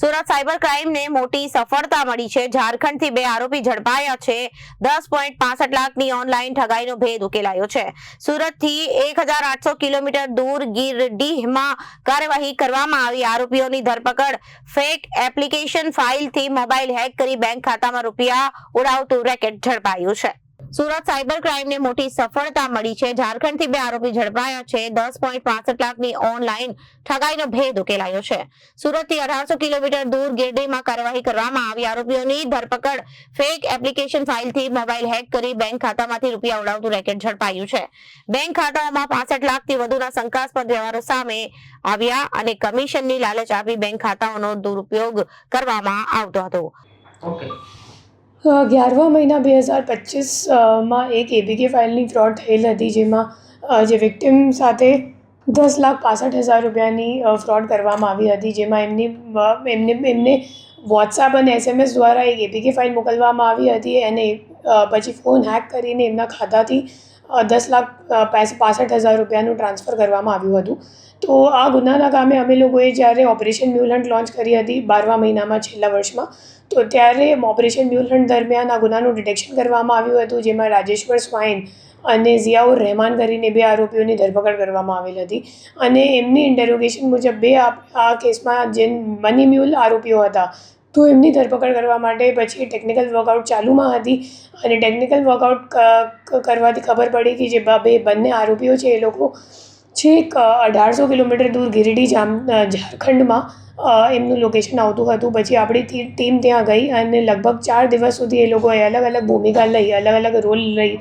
Surat cyber ક્રાઇમને મોટી સફળતા મળી છે। ઝારખંડથી 2 આરોપી ઝડપાયા છે। 10.65 લાખની ઓનલાઈન ઠગાઈનો ભેદ ઉકેલાયો છે। સુરતથી 1800 કિલોમીટર દૂર ગીરડીહમાં કાર્યવાહી કરવામાં આવી। આરોપીઓની ધરપકડ ફેક એપ્લિકેશન ફાઇલથી મોબાઈલ હેક કરી બેંક ખાતામાં રૂપિયા ઉડાવતું રેકેટ ઝડપાયું છે। સુરત સાયબર ક્રાઇમને મોટી સફળતા મળી છે। ઝારખંડથી 2 આરોપી ઝડપાયા છે। 10.65 લાખની ઓનલાઈન ઠગાઈનો ભેદ ઉકેલાયો છે। સુરતથી 1800 કિલોમીટર દૂર ગીરડીમાં કાર્યવાહી કરવામાં આવી। આરોપીઓની ધરપકડ ફેક એપ્લિકેશન ફાઇલથી મોબાઈલ હેક કરી બેંક ખાતામાંથી રૂપિયા ઉડાવતું રેકેટ ઝડપાયું છે। બેંક ખાતાઓમાં 65 લાખથી વધુના શંકાસ્પદ વ્યવહારો સામે આવ્યા અને કમિશનની લાલચ આપી બેંક ખાતાઓનો દુરુપયોગ કરવામાં આવતો હતો। 11 મહિના 2025માં એક એબીકે ફાઇલની ફ્રોડ થયેલ હતી, જેમાં જે વિક્ટિમ સાથે 10,65,000 રૂપિયાની ફ્રોડ કરવામાં આવી હતી, જેમાં એમને વોટ્સએપ અને SMS દ્વારા એક એબીકે ફાઇલ મોકલવામાં આવી હતી અને પછી ફોન હેક કરીને એમના ખાતાથી 10,65,000 રૂપિયાનું ટ્રાન્સફર કરવામાં આવ્યું હતું। તો આ ગુનાના કામે અમે લોકોએ જ્યારે ઓપરેશન મ્યુલ હન્ટ લોન્ચ કરી હતી 12મા મહિનામાં છેલ્લા વર્ષમાં, તો ત્યારે ઓપરેશન મ્યુલ હન્ટ દરમિયાન આ ગુનાનું ડિટેક્શન કરવામાં આવ્યું હતું, જેમાં રાજેશ્વર સ્વાઈન અને ઝિયાઉર રહેમાન કરીને 2 આરોપીઓની ધરપકડ કરવામાં આવેલ હતી અને એમની ઇન્ટેરોગેશન મુજબ આ કેસમાં જે મની મ્યુલ આરોપીઓ હતા, તો એમની ધરપકડ કરવા માટે પછી ટેકનિકલ વર્કઆઉટ ચાલુમાં હતી અને ટેકનિકલ વર્કઆઉટ કરવાથી ખબર પડી કે જે બંને આરોપીઓ છે એ લોકો છેક 1800 કિલોમીટર દૂર ગીરડી ઝારખંડમાં એમનું લોકેશન આવતું હતું। પછી આપણી ટીમ ત્યાં ગઈ અને લગભગ 4 દિવસ સુધી એ લોકોએ અલગ અલગ ભૂમિકા લઈ, અલગ અલગ રોલ લઈ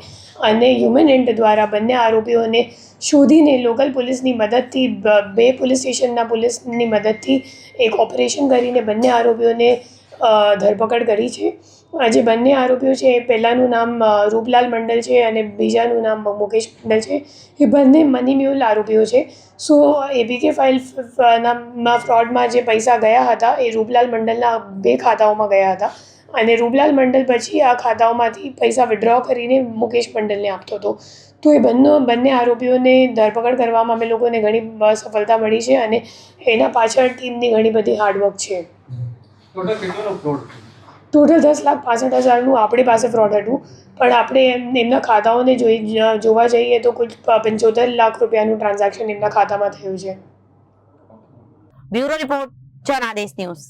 અને હ્યુમન એન્ટ દ્વારા બંને આરોપીઓને શોધીને લોકલ પોલીસની મદદથી 2 પોલીસ સ્ટેશનના પોલીસની મદદથી એક ઓપરેશન કરીને બંને આરોપીઓને ધરપકડ કરી છે। જે બંને આરોપીઓ છે, પહેલાંનું નામ રૂપલાલ મંડલ છે અને બીજાનું નામ મુકેશ મંડલ છે। એ બંને મની મ્યુલ આરોપીઓ છે। સો એબીકે ફાઇલમાં ફ્રોડમાં જે પૈસા ગયા હતા એ રૂપલાલ મંડલના 2 ખાતાઓમાં ગયા હતા અને રૂપલાલ મંડલ પછી આ ખાતાઓમાંથી પૈસા વિડ્રો કરીને મુકેશ મંડલને આપતો હતો। તો એ બંને આરોપીઓને ધરપકડ કરવામાં અમે લોકોને ઘણી સફળતા મળી છે અને એના પાછળ ટીમની ઘણી બધી હાર્ડવર્ક છે। ટોટલ 10,65,000નું આપણી પાસે ફ્રોડ હતું, પણ આપણે એમના ખાતાઓને જોવા જઈએ તો કુલ 75 લાખ રૂપિયાનું ટ્રાન્ઝેક્શન એમના ખાતામાં થયું છે। Bureau report, Janadesh news.